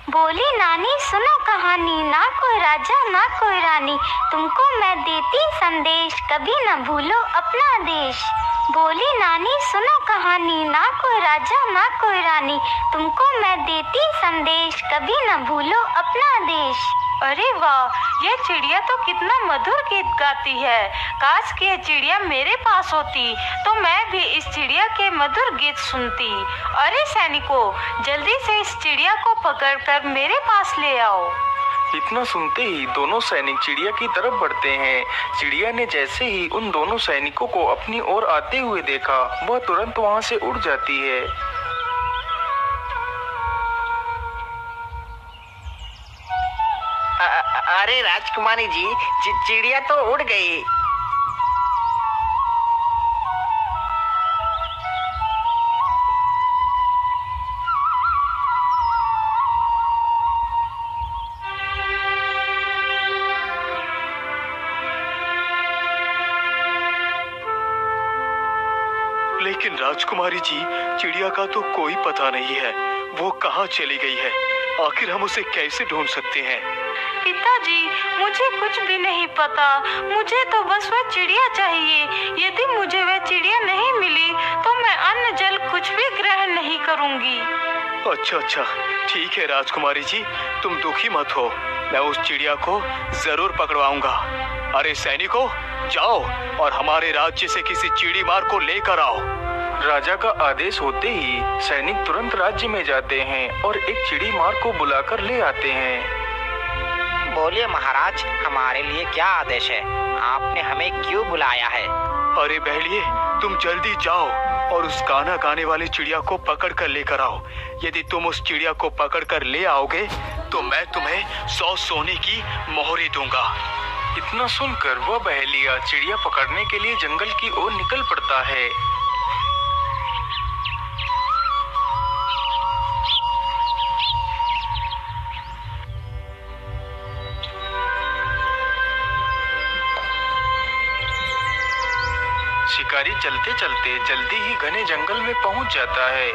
बोली नानी सुनो कहानी, ना कोई राजा ना कोई रानी, तुमको मैं देती संदेश, कभी न भूलो अपना देश। बोली नानी सुनो कहानी, ना कोई राजा ना कोई रानी, तुमको मैं देती संदेश, कभी न भूलो अपना देश। अरे वाह, ये चिड़िया तो कितना मधुर गीत गाती है। काश कि ये चिड़िया मेरे पास होती तो मैं भी इस चिड़िया के मधुर गीत सुनती। अरे सैनिकों, जल्दी से इस चिड़िया को पकड़कर मेरे पास ले आओ। इतना सुनते ही दोनों सैनिक चिड़िया की तरफ बढ़ते हैं। चिड़िया ने जैसे ही उन दोनों सैनिकों को अपनी ओर आते हुए देखा, वह तुरंत वहां से उड़ जाती है। अरे राजकुमारी जी, चिड़िया तो उड़ गई। लेकिन राजकुमारी जी, चिड़िया का तो कोई पता नहीं है, वो कहाँ चली गई है। आखिर हम उसे कैसे ढूंढ सकते हैं? पिताजी, मुझे कुछ भी नहीं पता। मुझे तो बस वह चिड़िया चाहिए। यदि मुझे वह चिड़िया नहीं मिली तो मैं अन्न जल कुछ भी ग्रहण नहीं करूंगी। अच्छा, ठीक है राजकुमारी जी, तुम दुखी मत हो, मैं उस चिड़िया को जरूर पकड़वाऊंगा। अरे सैनिकों, जाओ और हमारे राज्य से किसी चिड़ी मार को लेकर आओ। राजा का आदेश होते ही सैनिक तुरंत राज्य में जाते हैं और एक चिड़ी मार को बुलाकर ले आते हैं। बोलिए महाराज, हमारे लिए क्या आदेश है? आपने हमें क्यों बुलाया है? अरे बहलिए, तुम जल्दी जाओ और उस गाना गाने वाली चिड़िया को पकड़ कर लेकर आओ। यदि तुम उस चिड़िया को पकड़ कर ले आओगे तो मैं तुम्हें 100 सोने की मोहरें दूंगा। इतना सुनकर वह बहेलिया चिड़िया पकड़ने के लिए जंगल की ओर निकल पड़ता है। शिकारी चलते चलते जल्दी ही घने जंगल में पहुंच जाता है।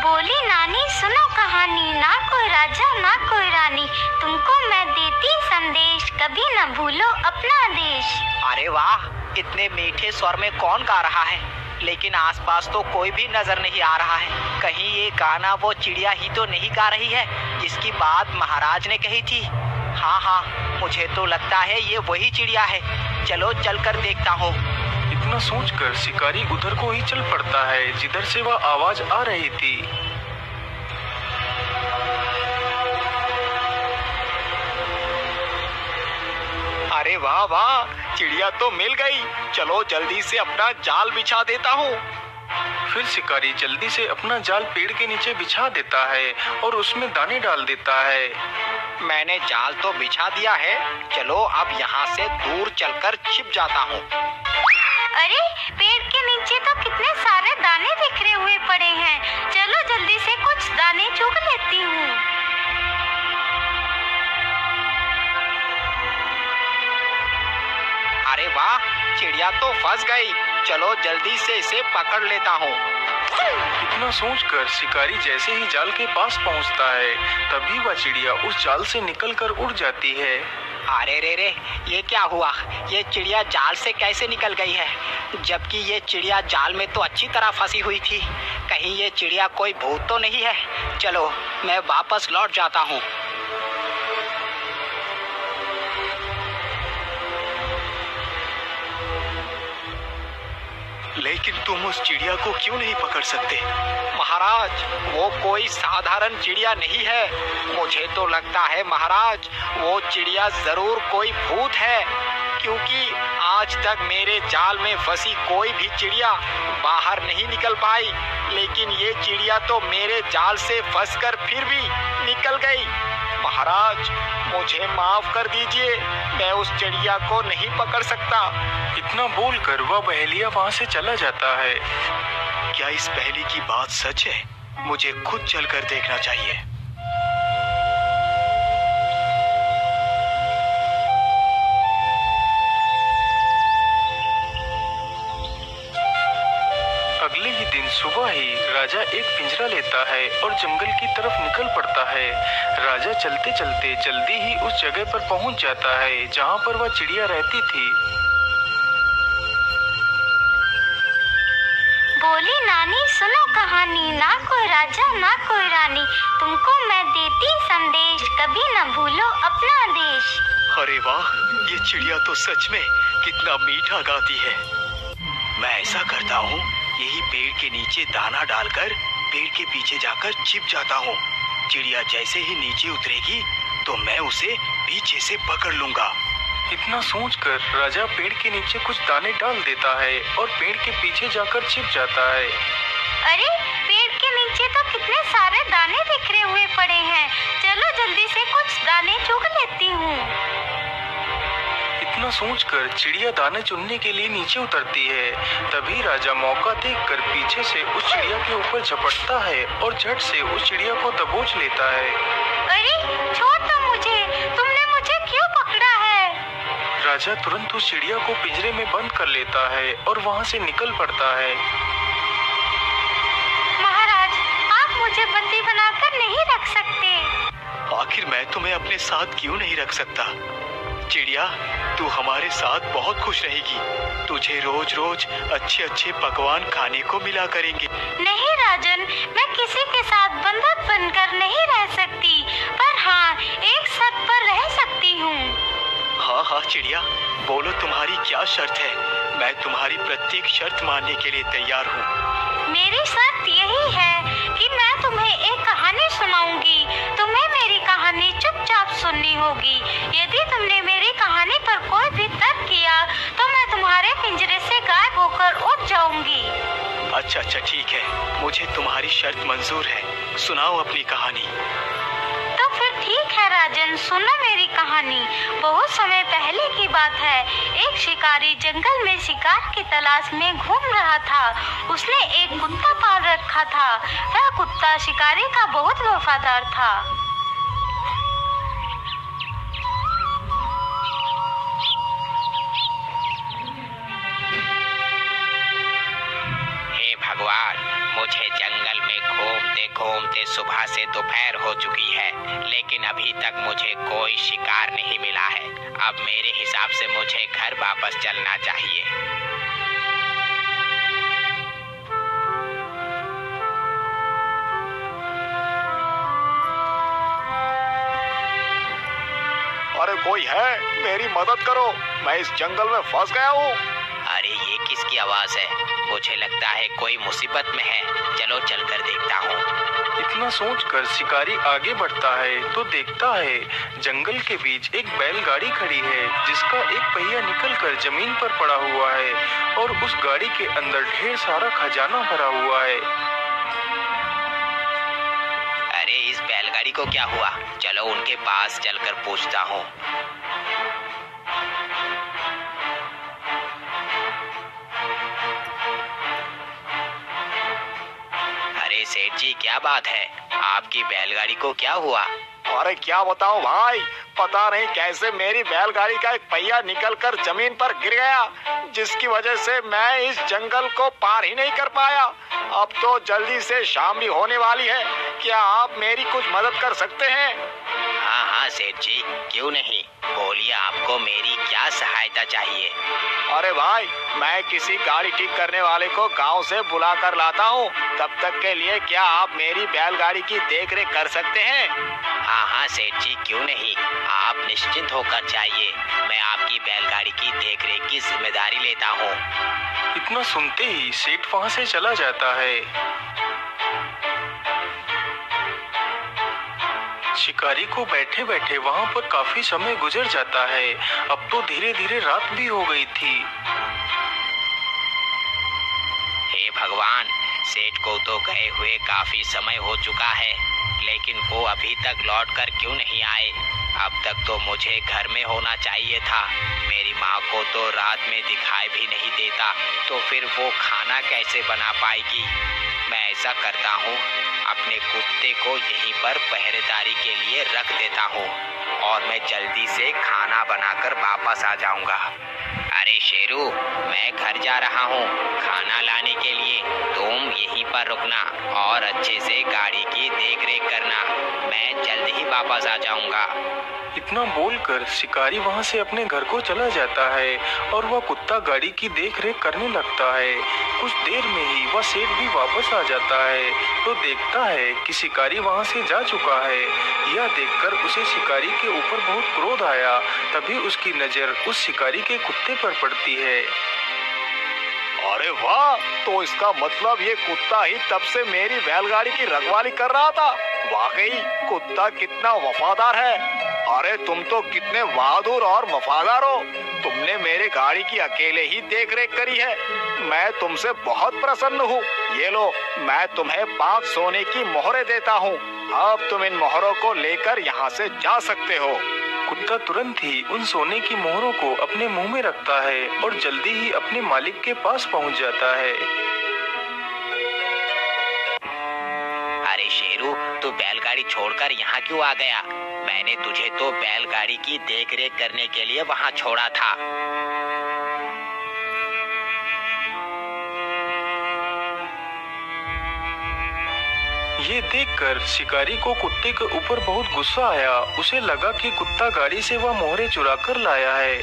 बोली नानी सुनो कहानी, ना कोई राजा ना कोई रानी, तुमको मैं देती संदेश, कभी न भूलो अपना देश। अरे वाह, इतने मीठे स्वर में कौन गा रहा है? लेकिन आसपास तो कोई भी नजर नहीं आ रहा है। कहीं ये गाना वो चिड़िया ही तो नहीं गा रही है जिसकी बात महाराज ने कही थी? हाँ, मुझे तो लगता है ये वही चिड़िया है। चलो चलकर देखता हूँ। इतना सोचकर शिकारी उधर को ही चल पड़ता है जिधर से वह आवाज आ रही थी। अरे वाह, चिड़िया तो मिल गई। चलो जल्दी से अपना जाल बिछा देता हूँ। फिर शिकारी जल्दी से अपना जाल पेड़ के नीचे बिछा देता है और उसमें दाने डाल देता है। मैंने जाल तो बिछा दिया है, चलो अब यहाँ से दूर चलकर छिप जाता हूँ। अरे पेड़ के नीचे तो कितने सारे दाने बिखरे हुए पड़े हैं, चलो जल्दी से कुछ दाने चुग लेती हूँ। अरे वाह, चिड़िया तो फंस गई। चलो जल्दी से इसे पकड़ लेता हूँ। इतना सोचकर शिकारी जैसे ही जाल के पास पहुँचता है तभी वह चिड़िया उस जाल से निकलकर उड़ जाती है। अरे रे, ये क्या हुआ? ये चिड़िया जाल से कैसे निकल गई है? जबकि ये चिड़िया जाल में तो अच्छी तरह फंसी हुई थी। कहीं ये चिड़िया कोई भूत तो नहीं है? चलो मैं वापस लौट जाता हूँ। लेकिन तुम उस चिड़िया को क्यों नहीं पकड़ सकते? महाराज, वो कोई साधारण चिड़िया नहीं है। मुझे तो लगता है महाराज, वो चिड़िया जरूर कोई भूत है, क्योंकि आज तक मेरे जाल में फंसी कोई भी चिड़िया बाहर नहीं निकल पाई। लेकिन ये चिड़िया तो मेरे जाल से फंसकर फिर भी निकल गई। महाराज, मुझे माफ कर दीजिए, मैं उस चिड़िया को नहीं पकड़ सकता। इतना बोलकर वह बहेलिया वहां से चला जाता है। क्या इस पहेली की बात सच है? मुझे खुद चलकर देखना चाहिए। अगले ही दिन सुबह ही राजा एक पिंजरा लेता है और जंगल की तरफ निकल पड़ता है। राजा चलते चलते जल्दी ही उस जगह पर पहुंच जाता है जहां पर वह चिड़िया रहती थी। बोली नानी सुनो कहानी, ना कोई राजा ना कोई रानी, तुमको मैं देती संदेश, कभी न भूलो अपना देश। अरे वाह, ये चिड़िया तो सच में कितना मीठा गाती है। मैं ऐसा करता हूँ, यही पेड़ के नीचे दाना डालकर पेड़ के पीछे जाकर छिप जाता हूँ। चिड़िया जैसे ही नीचे उतरेगी तो मैं उसे पीछे से पकड़ लूंगा। इतना सोचकर राजा पेड़ के नीचे कुछ दाने डाल देता है और पेड़ के पीछे जाकर छिप जाता है। अरे पेड़ के नीचे तो कितने सारे दाने बिखरे हुए पड़े हैं, चलो जल्दी से कुछ दाने चुग लेती हूँ। इतना सोचकर चिड़िया दाने चुनने के लिए नीचे उतरती है। तभी राजा मौका देखकर पीछे से उस चिड़िया के ऊपर झपटता है और झट से उस चिड़िया को दबोच लेता है। अरे छोड़ दो मुझे, तुमने मुझे क्यों पकड़ा है? राजा तुरंत उस चिड़िया को पिंजरे में बंद कर लेता है और वहाँ से निकल पड़ता है। महाराज, आप मुझे बंदी बनाकर नहीं रख सकते। आखिर मैं तुम्हें अपने साथ क्यों नहीं रख सकता? चिड़िया, तू हमारे साथ बहुत खुश रहेगी। तुझे रोज रोज अच्छे अच्छे पकवान खाने को मिला करेंगे। नहीं राजन, मैं किसी के साथ बंधक बनकर नहीं रह सकती, पर हाँ एक शर्त पर रह सकती हूँ। हाँ हाँ चिड़िया, बोलो तुम्हारी क्या शर्त है? मैं तुम्हारी प्रत्येक शर्त मानने के लिए तैयार हूँ। मेरी शर्त यही है कि मैं तुम्हें एक कहानी सुनाऊंगी, तुम्हें मेरी कहानी चुपचाप सुननी होगी। यदि तुमने मेरी कहानी पर कोई भी तर्क किया तो मैं तुम्हारे पिंजरे से गायब होकर उड़ जाऊंगी। अच्छा अच्छा ठीक है, मुझे तुम्हारी शर्त मंजूर है। सुनाओ अपनी कहानी। तो फिर ठीक है राजन, सुनो मेरी कहानी। बहुत समय पहले की बात है, एक शिकारी जंगल में शिकार की तलाश में घूम रहा था। उसने एक कुत्ता पाल रखा था। वह कुत्ता शिकारी का बहुत वफादार था। हे भगवान, मुझे जंगल में घूमते घूमते सुबह से दोपहर हो चुकी है, लेकिन अभी तक मुझे कोई शिकार नहीं मिला है। अब मेरे हिसाब से मुझे घर वापस चलना चाहिए। अरे कोई है, मेरी मदद करो, मैं इस जंगल में फंस गया हूँ। अरे ये किसकी आवाज है? मुझे लगता है कोई मुसीबत में है। चलो चलकर देखता हूँ। इतना सोचकर शिकारी आगे बढ़ता है तो देखता है जंगल के बीच एक बैलगाड़ी खड़ी है जिसका एक पहिया निकलकर जमीन पर पड़ा हुआ है और उस गाड़ी के अंदर ढेर सारा खजाना भरा हुआ है। अरे इस बैलगाड़ी को क्या हुआ? चलो उनके पास चलकर पूछता हूँ। अरे सेठ जी, क्या बात है? आपकी बैलगाड़ी को क्या हुआ? अरे क्या बताऊं भाई, पता नहीं कैसे मेरी बैलगाड़ी का एक पहिया निकलकर जमीन पर गिर गया, जिसकी वजह से मैं इस जंगल को पार ही नहीं कर पाया। अब तो जल्दी से शाम भी होने वाली है, क्या आप मेरी कुछ मदद कर सकते हैं? हाँ हाँ सेठ जी, क्यों नहीं, बोलिए आपको मेरी क्या सहायता चाहिए? अरे भाई, मैं किसी गाड़ी ठीक करने वाले को गांव से बुला कर लाता हूँ। तब तक के लिए क्या आप मेरी बैलगाड़ी की देखरेख कर सकते हैं? हाँ हाँ सेठ जी, क्यों नहीं, आप निश्चिंत होकर जाइए। मैं आपकी बैलगाड़ी की देखरेख की जिम्मेदारी लेता हूँ। इतना सुनते ही सेठ वहाँ से चला जाता है। शिकारी को बैठे बैठे वहाँ पर काफी समय गुजर जाता है। अब तो धीरे धीरे रात भी हो गई थी। हे भगवान, सेठ को तो गए हुए काफी समय हो चुका है, लेकिन वो अभी तक लौट कर क्यों नहीं आए? अब तक तो मुझे घर में होना चाहिए था। मेरी माँ को तो रात में दिखाई भी नहीं देता, तो फिर वो खाना कैसे बना पाएगी? मैं ऐसा करता हूँ, अपने कुत्ते को यहीं पर पहरेदारी के लिए रख देता हूँ और मैं जल्दी से खाना बनाकर वापस आ जाऊंगा। अरे शेरू, मैं घर जा रहा हूँ खाना लाने के लिए, तुम यहीं पर रुकना और अच्छे से गाड़ी की देखरेख करना। मैं जल्द ही वापस आ जाऊंगा। इतना बोलकर शिकारी वहां से अपने घर को चला जाता है और वह कुत्ता गाड़ी की देखरेख करने लगता है। कुछ देर में ही वह सेठ भी वापस आ जाता है तो देखता है कि शिकारी वहां से जा चुका है। यह देखकर उसे शिकारी के ऊपर बहुत क्रोध आया। तभी उसकी नजर उस शिकारी के कुत्ते पर पड़ती है। अरे वाह, तो इसका मतलब ये कुत्ता ही तब से मेरी बैलगाड़ी की रखवाली कर रहा था। वाकई कुत्ता कितना वफादार है। अरे तुम तो कितने बहादुर और वफादार हो। तुमने मेरे गाड़ी की अकेले ही देखरेख करी है। मैं तुमसे बहुत प्रसन्न हूँ। ये लो, मैं तुम्हें 5 सोने की मोहरें देता हूँ। अब तुम इन मोहरों को लेकर यहाँ से जा सकते हो। कुत्ता तुरंत ही उन सोने की मोहरों को अपने मुंह में रखता है और जल्दी ही अपने मालिक के पास पहुंच जाता है। अरे शेरू, तू बैलगाड़ी छोड़कर यहाँ क्यों आ गया? मैंने तुझे तो बैलगाड़ी की देखरेख करने के लिए वहाँ छोड़ा था। ये देखकर शिकारी को कुत्ते के ऊपर बहुत गुस्सा आया। उसे लगा कि कुत्ता गाड़ी से वह मोहरे चुरा कर लाया है।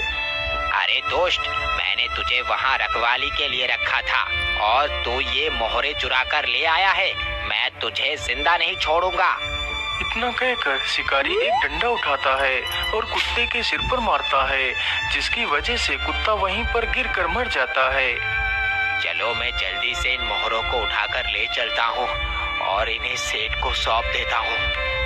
अरे दोस्त, मैंने तुझे वहाँ रखवाली के लिए रखा था और तू ये मोहरे चुरा कर ले आया है। मैं तुझे जिंदा नहीं छोड़ूंगा। इतना कहकर शिकारी एक डंडा उठाता है और कुत्ते के सिर पर मारता है, जिसकी वजह से कुत्ता वहीं पर गिरकर मर जाता है। चलो, मैं जल्दी से इन मोहरों को उठाकर ले चलता हूँ और इन्हें सेठ को सौंप देता हूँ।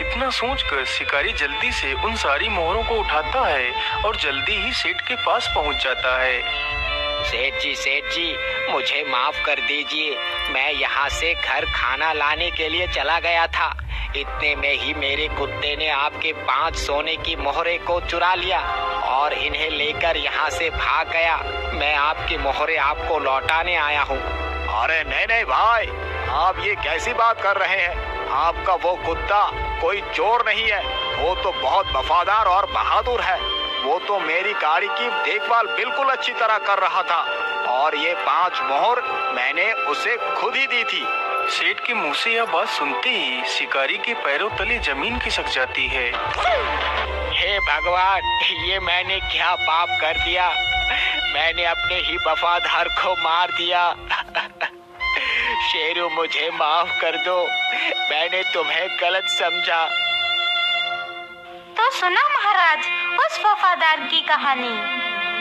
इतना सोचकर शिकारी जल्दी से उन सारी मोहरों को उठाता है और जल्दी ही सेठ के पास पहुँच जाता है। सेठ जी, मुझे माफ कर दीजिए। मैं यहाँ से घर खाना लाने के लिए चला गया था। इतने में ही मेरे कुत्ते ने आपके 5 सोने की मोहरे को चुरा लिया और इन्हें लेकर यहाँ से भाग गया। मैं आपकी मोहरे आपको लौटाने आया हूँ। अरे नहीं भाई, आप ये कैसी बात कर रहे हैं? आपका वो कुत्ता कोई चोर नहीं है। वो तो बहुत वफादार और बहादुर है। वो तो मेरी गाड़ी की देखभाल बिल्कुल अच्छी तरह कर रहा था और ये 5 मोहर मैंने उसे खुद ही दी थी। सेठ के मुंह से यह बात सुनते ही शिकारी के पैरों तले जमीन खिसक जाती है। हे भगवान, ये मैंने क्या पाप कर दिया? मैंने अपने ही वफादार को मार दिया। शेरू, मुझे माफ कर दो। मैंने तुम्हें गलत समझा। तो सुना महाराज उस वफादार की कहानी?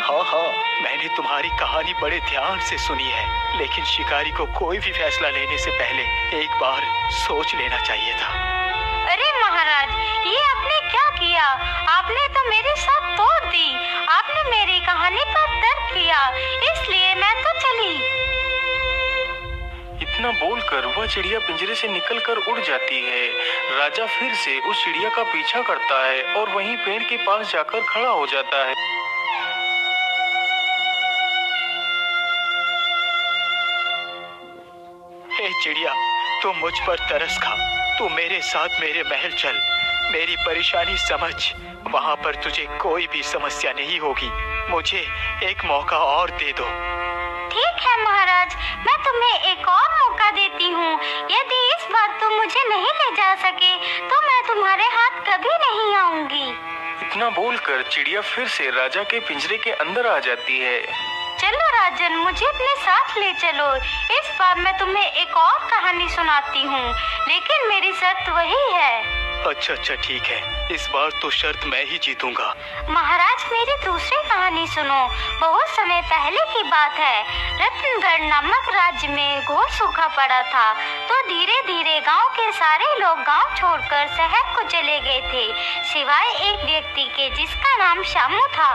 हाँ, मैंने तुम्हारी कहानी बड़े ध्यान से सुनी है, लेकिन शिकारी को कोई भी फैसला लेने से पहले एक बार सोच लेना चाहिए था। अरे महाराज, ये आपने क्या किया? आपने तो मेरे साथ तोड़ दी। आपने मेरी कहानी पर तर्क किया, इसलिए मैं तो चली। इतना बोलकर वह चिड़िया पिंजरे से निकलकर उड़ जाती है। राजा फिर से उस चिड़िया का पीछा करता है और वहीं पेड़ के पास जाकर खड़ा हो जाता है। हे चिड़िया, तू मुझ पर तरस खा। तू मेरे साथ मेरे महल चल। मेरी परेशानी समझ। वहाँ पर तुझे कोई भी समस्या नहीं होगी। मुझे एक मौका और दे दो। ठीक है महाराज, मैं तुम्हें एक और मौका देती हूँ। यदि इस बार तुम मुझे नहीं ले जा सके तो मैं तुम्हारे हाथ कभी नहीं आऊंगी। इतना बोलकर चिड़िया फिर से राजा के पिंजरे के अंदर आ जाती है। चलो राजन, मुझे अपने साथ ले चलो। इस बार मैं तुम्हें एक और कहानी सुनाती हूँ, लेकिन मेरी शर्त वही है। अच्छा, ठीक है। इस बार तो शर्त मैं ही जीतूंगा। महाराज, मेरी दूसरी कहानी सुनो। बहुत समय पहले की बात है। रत्नगढ़ नामक राज्य में घोर सूखा पड़ा था, तो धीरे धीरे गांव के सारे लोग गांव छोड़कर शहर को चले गए थे, सिवाय एक व्यक्ति के जिसका नाम शामू था।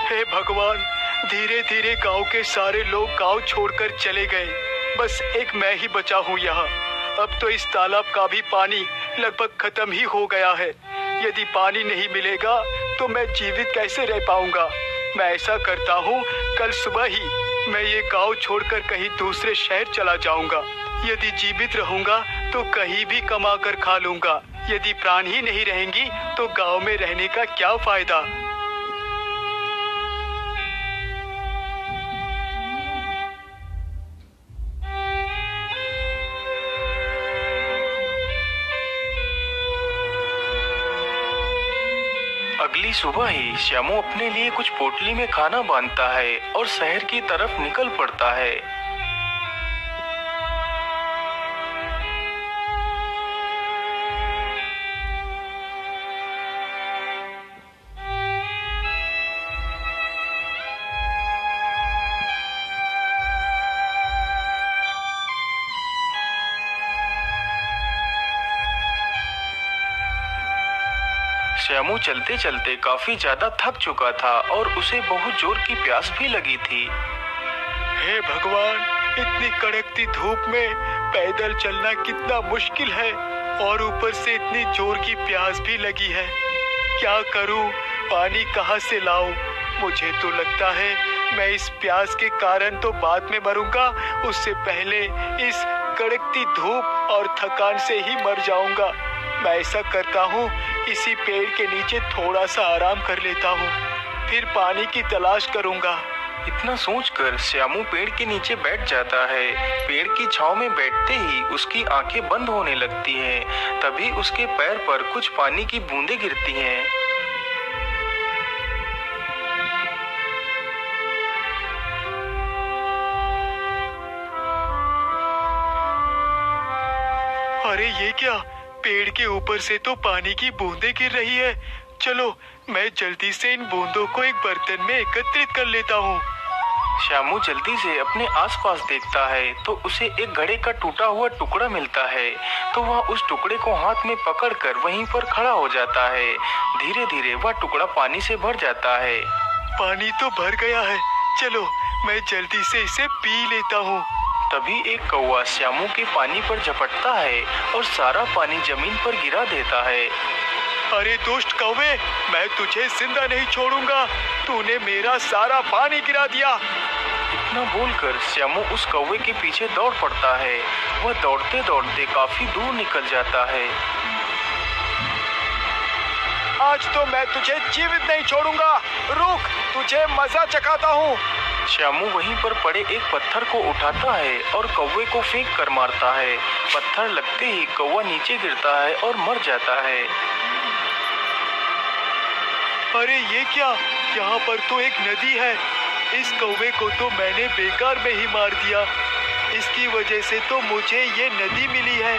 हे भगवान, धीरे धीरे गांव के सारे लोग गांव छोड़कर चले गए। बस एक मैं ही बचा हूँ यहाँ। अब तो इस तालाब का भी पानी लगभग खत्म ही हो गया है। यदि पानी नहीं मिलेगा तो मैं जीवित कैसे रह पाऊंगा? मैं ऐसा करता हूँ, कल सुबह ही मैं ये गांव छोड़कर कहीं दूसरे शहर चला जाऊंगा। यदि जीवित रहूंगा तो कहीं भी कमा कर खा लूंगा। यदि प्राण ही नहीं रहेंगी तो गांव में रहने का क्या फायदा? सुबह ही श्यामू अपने लिए कुछ पोटली में खाना बांधता है और शहर की तरफ निकल पड़ता है। श्यामू चलते चलते काफी ज्यादा थक चुका था और उसे बहुत जोर की प्यास भी लगी थी। हे भगवान, इतनी कड़कती धूप में पैदल चलना कितना मुश्किल है और ऊपर से इतनी जोर की प्यास भी लगी है। क्या करूं? पानी कहां से लाऊं? मुझे तो लगता है मैं इस प्यास के कारण तो बाद में मरूंगा, उससे पहले इस कड़कती धूप और थकान से ही मर जाऊंगा। मैं ऐसा करता हूँ, इसी पेड़ के नीचे थोड़ा सा आराम कर लेता हूँ, फिर पानी की तलाश करूंगा। इतना सोचकर श्यामू पेड़ के नीचे बैठ जाता है। पेड़ की छांव में बैठते ही उसकी आंखें बंद होने लगती हैं। तभी उसके पैर पर कुछ पानी की बूंदें गिरती हैं। अरे ये क्या? पेड़ के ऊपर से तो पानी की बूंदें गिर रही है। चलो, मैं जल्दी से इन बूंदों को एक बर्तन में एकत्रित कर लेता हूँ। श्यामू जल्दी से अपने आसपास देखता है तो उसे एक घड़े का टूटा हुआ टुकड़ा मिलता है। तो वह उस टुकड़े को हाथ में पकड़कर वहीं पर खड़ा हो जाता है। धीरे धीरे वह टुकड़ा पानी से भर जाता है। पानी तो भर गया है, चलो मैं जल्दी से इसे पी लेता हूँ। तभी एक कौवा श्यामू के पानी पर झपटता है और सारा पानी जमीन पर गिरा देता है। अरे दुष्ट कौवे, मैं तुझे जिंदा नहीं छोड़ूंगा, तूने मेरा सारा पानी गिरा दिया। इतना बोलकर श्यामू उस कौवे के पीछे दौड़ पड़ता है। वह दौड़ते दौड़ते काफी दूर निकल जाता है। आज तो मैं तुझे जीवित नहीं छोड़ूंगा, रुक, तुझे मजा चखाता हूँ। श्यामू वहीं पर पड़े एक पत्थर को उठाता है और कौवे को फेंक कर मारता है। पत्थर लगते ही कौवा नीचे गिरता है और मर जाता है। अरे ये क्या? यहाँ पर तो एक नदी है। इस कौवे को तो मैंने बेकार में ही मार दिया। इसकी वजह से तो मुझे ये नदी मिली है।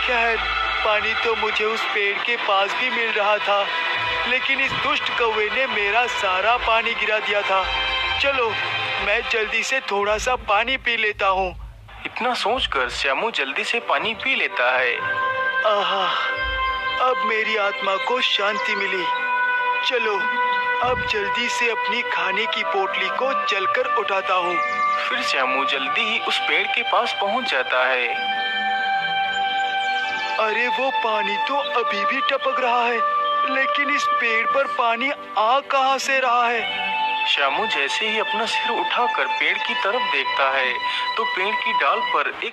खैर, पानी तो मुझे उस पेड़ के पास भी मिल रहा था, लेकिन इस दुष्ट कौवे ने मेरा सारा पानी गिरा दिया था। चलो, मैं जल्दी से थोड़ा सा पानी पी लेता हूँ। इतना सोचकर श्यामू जल्दी से पानी पी लेता है। आहा, अब मेरी आत्मा को शांति मिली। चलो, अब जल्दी से अपनी खाने की पोटली को जलकर उठाता हूँ। फिर श्यामू जल्दी ही उस पेड़ के पास पहुँच जाता है। अरे वो पानी तो अभी भी टपक रहा है, लेकिन इस पेड़ पर पानी आ कहाँ से रहा है? श्यामू जैसे ही अपना सिर उठाकर पेड़ की तरफ देखता है तो पेड़ की डाल पर एक